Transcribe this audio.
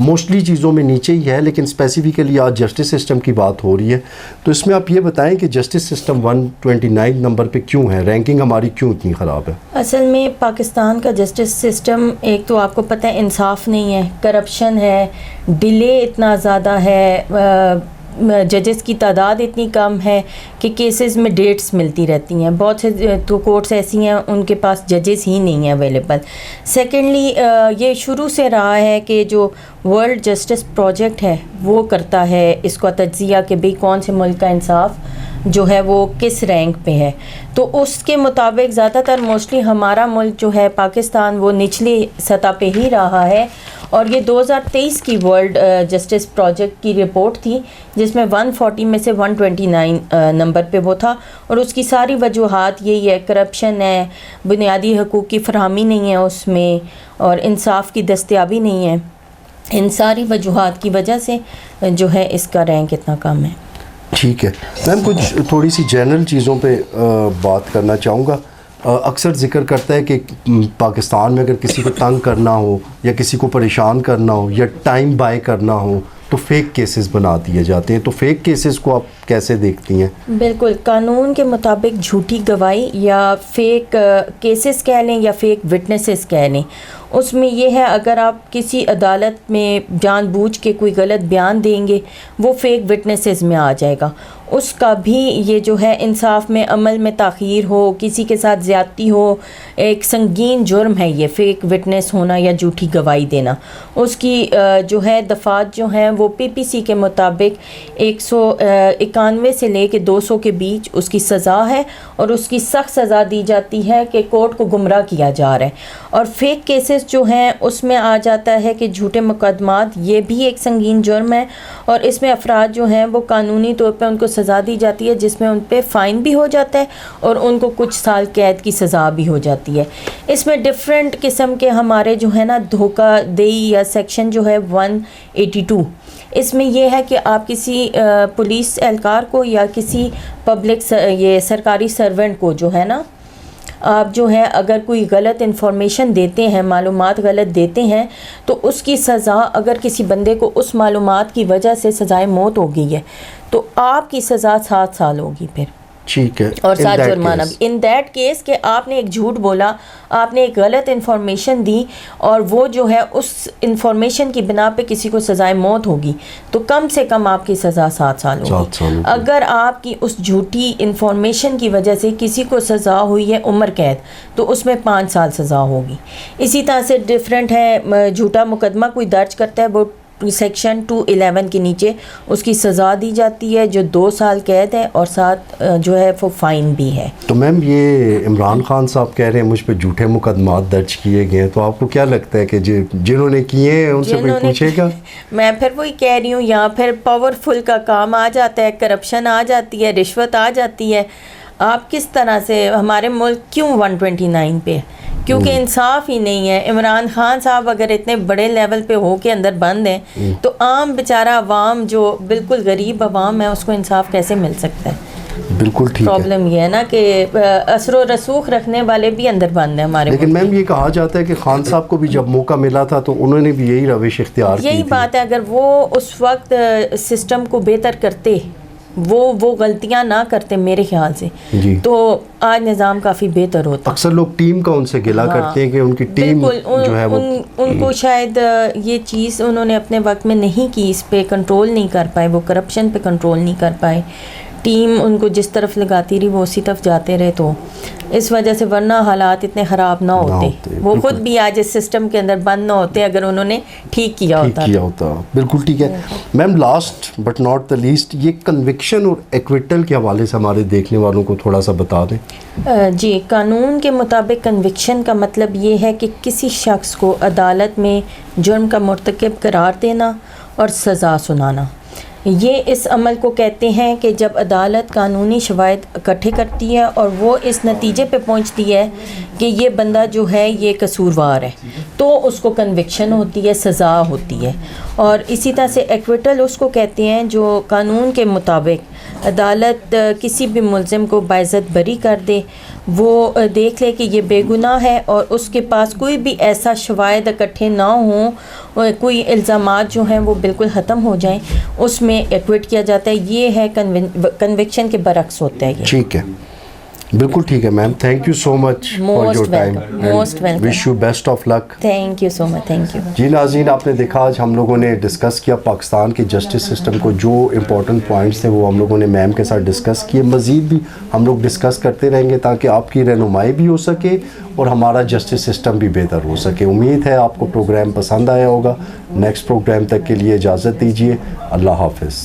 Mostly چیزوں میں نیچے ہی ہے، لیکن اسپیسیفکلی آج جسٹس سسٹم کی بات ہو رہی ہے. تو اس میں آپ یہ بتائیں کہ جسٹس سسٹم 129 نمبر پہ کیوں ہے، رینکنگ ہماری کیوں اتنی خراب ہے؟ اصل میں پاکستان کا جسٹس سسٹم ایک تو آپ کو پتہ ہے انصاف نہیں ہے، کرپشن ہے، ڈیلے اتنا زیادہ ہے، ججز کی تعداد اتنی کم ہے کہ کیسز میں ڈیٹس ملتی رہتی ہیں. بہت سے تو کورٹس ایسی ہیں ان کے پاس ججز ہی نہیں ہیں اویلیبل. سیکنڈلی یہ شروع سے رہا ہے کہ جو ورلڈ جسٹس پروجیکٹ ہے وہ کرتا ہے اس کا تجزیہ کہ بھئی کون سے ملک کا انصاف جو ہے وہ کس رینک پہ ہے. تو اس کے مطابق زیادہ تر موسٹلی ہمارا ملک جو ہے پاکستان وہ نچلی سطح پہ ہی رہا ہے. اور یہ 2023 کی ورلڈ جسٹس پروجیکٹ کی رپورٹ تھی جس میں 140 میں سے 129 نمبر پہ وہ تھا. اور اس کی ساری وجوہات یہی ہے، کرپشن ہے، بنیادی حقوق کی فراہمی نہیں ہے اس میں، اور انصاف کی دستیابی نہیں ہے. ان ساری وجوہات کی وجہ سے جو ہے اس کا رینک اتنا کم ہے. ٹھیک ہے میم، کچھ تھوڑی سی جنرل چیزوں پہ بات کرنا چاہوں گا. اکثر ذکر کرتا ہے کہ پاکستان میں اگر کسی کو تنگ کرنا ہو یا کسی کو پریشان کرنا ہو یا ٹائم بائی کرنا ہو تو فیک کیسز بنا دیے جاتے ہیں. تو فیک کیسز کو آپ کیسے دیکھتی ہیں؟ بالکل، قانون کے مطابق جھوٹی گواہی یا فیک کیسز کہہ لیں یا فیک وٹنسز کہہ لیں، اس میں یہ ہے اگر آپ کسی عدالت میں جان بوجھ کے کوئی غلط بیان دیں گے وہ فیک وٹنسز میں آ جائے گا. اس کا بھی یہ جو ہے انصاف میں عمل میں تاخیر ہو، کسی کے ساتھ زیادتی ہو، ایک سنگین جرم ہے یہ فیک وٹنس ہونا یا جھوٹی گواہی دینا. اس کی جو ہے دفعات جو ہیں وہ PPC کے مطابق 191 سے لے کے 200 کے بیچ اس کی سزا ہے، اور اس کی سخت سزا دی جاتی ہے کہ کورٹ کو گمراہ کیا جا رہا ہے. اور فیک کیسز جو ہیں اس میں آ جاتا ہے کہ جھوٹے مقدمات، یہ بھی ایک سنگین جرم ہے، اور اس میں افراد جو ہیں وہ قانونی طور پہ ان کو سزا دی جاتی ہے جس میں ان پہ فائن بھی ہو جاتا ہے اور ان کو کچھ سال قید کی سزا بھی ہو جاتی ہے. اس میں ڈفرینٹ قسم کے ہمارے جو ہے نا دھوکہ دہی یا سیکشن جو ہے 182، اس میں یہ ہے کہ آپ کسی پولیس اہلکار کو یا کسی پبلک یہ سرکاری سرونٹ کو جو ہے نا آپ جو ہے اگر کوئی غلط انفارمیشن دیتے ہیں، معلومات غلط دیتے ہیں، تو اس کی سزا اگر کسی بندے کو اس معلومات کی وجہ سے سزائے موت ہو گئی ہے تو آپ کی سزا 7 سال ہوگی پھر. ٹھیک ہے، اور ساتھ جرمانہ بھی ان دیٹ کیس کہ آپ نے ایک جھوٹ بولا، آپ نے ایک غلط انفارمیشن دی اور وہ جو ہے اس انفارمیشن کی بنا پہ کسی کو سزائے موت ہوگی تو کم سے کم آپ کی سزا 7 سال ہوگی. اگر آپ کی اس جھوٹی انفارمیشن کی وجہ سے کسی کو سزا ہوئی ہے عمر قید تو اس میں 5 سال سزا ہوگی. اسی طرح سے ڈفرینٹ ہے، جھوٹا مقدمہ کوئی درج کرتا ہے وہ سیکشن 211 کے نیچے اس کی سزا دی جاتی ہے جو 2 سال قید ہے اور ساتھ جو ہے وہ فائن بھی ہے. تو میم یہ عمران خان صاحب کہہ رہے ہیں مجھ پہ جھوٹے مقدمات درج کیے گئے ہیں، تو آپ کو کیا لگتا ہے کہ جنہوں نے کیے ہیں ان سے کوئی پوچھے گا؟ میں پھر وہی کہہ رہی ہوں، یہاں پھر پاورفل کا کام آ جاتا ہے، کرپشن آ جاتی ہے، رشوت آ جاتی ہے. آپ کس طرح سے ہمارے ملک کیوں 129 پہ؟ کیونکہ انصاف ہی نہیں ہے. عمران خان صاحب اگر اتنے بڑے لیول پہ ہو کے اندر بند ہیں تو عام بیچارہ عوام جو بالکل غریب عوام ہے اس کو انصاف کیسے مل سکتا ہے؟ بالکل ٹھیک ہے. پرابلم یہ ہے نا کہ اثر و رسوخ رکھنے والے بھی اندر بند ہیں ہمارے. لیکن میم یہ کہا جاتا ہے کہ خان صاحب کو بھی جب موقع ملا تھا تو انہوں نے بھی یہی روش اختیار کی. یہی بات ہے، اگر وہ اس وقت سسٹم کو بہتر کرتے، وہ غلطیاں نہ کرتے میرے خیال سے جی، تو آج نظام کافی بہتر ہوتا. اکثر لوگ ٹیم کا ان سے گلا کرتے ہیں کہ ان کی ٹیم جو ہے ان کو شاید یہ چیز انہوں نے اپنے وقت میں نہیں کی، اس پہ کنٹرول نہیں کر پائے، وہ کرپشن پہ کنٹرول نہیں کر پائے. ٹیم ان کو جس طرف لگاتی رہی وہ اسی طرف جاتے رہے، تو اس وجہ سے ورنہ حالات اتنے خراب نہ ہوتے. وہ خود بھی آج اس سسٹم کے اندر بند نہ ہوتے اگر انہوں نے ٹھیک کیا ہوتا. بالکل ٹھیک ہے. Ma'am last but not the least, یہ کنوکشن اور ایکویٹل کے حوالے سے ہمارے دیکھنے والوں کو تھوڑا سا بتا دیں. جی، قانون کے مطابق کنوکشن کا مطلب یہ ہے کہ کسی شخص کو عدالت میں جرم کا مرتکب قرار دینا اور سزا سنانا. یہ اس عمل کو کہتے ہیں کہ جب عدالت قانونی شواہد اکٹھے کرتی ہے اور وہ اس نتیجے پہ پہنچتی ہے کہ یہ بندہ جو ہے یہ قصوروار ہے تو اس کو کنوکشن ہوتی ہے، سزا ہوتی ہے. اور اسی طرح سے ایکویٹل اس کو کہتے ہیں جو قانون کے مطابق عدالت کسی بھی ملزم کو باعزت بری کر دے، وہ دیکھ لے کہ یہ بے گناہ ہے اور اس کے پاس کوئی بھی ایسا شواہد اکٹھے نہ ہوں، کوئی الزامات جو ہیں وہ بالکل ختم ہو جائیں، اس میں ایکوٹ کیا جاتا ہے. یہ ہے کنوکشن کے برعکس ہوتا ہے یہ. ٹھیک ہے، بالکل ٹھیک ہے ma'am. Thank you so much for your time. Most welcome. Wish you best of luck. Thank you so much. Thank you. جی ناظرین، آپ نے دیکھا آج ہم لوگوں نے ڈسکس کیا پاکستان کے جسٹس سسٹم کو، جو امپورٹنٹ پوائنٹس تھے وہ ہم لوگوں نے میم کے ساتھ ڈسکس کیے. مزید بھی ہم لوگ ڈسکس کرتے رہیں گے تاکہ آپ کی رہنمائی بھی ہو سکے اور ہمارا جسٹس سسٹم بھی بہتر ہو سکے. امید ہے آپ کو پروگرام پسند آیا ہوگا. نیکسٹ پروگرام تک کے لیے اجازت دیجیے. اللہ حافظ.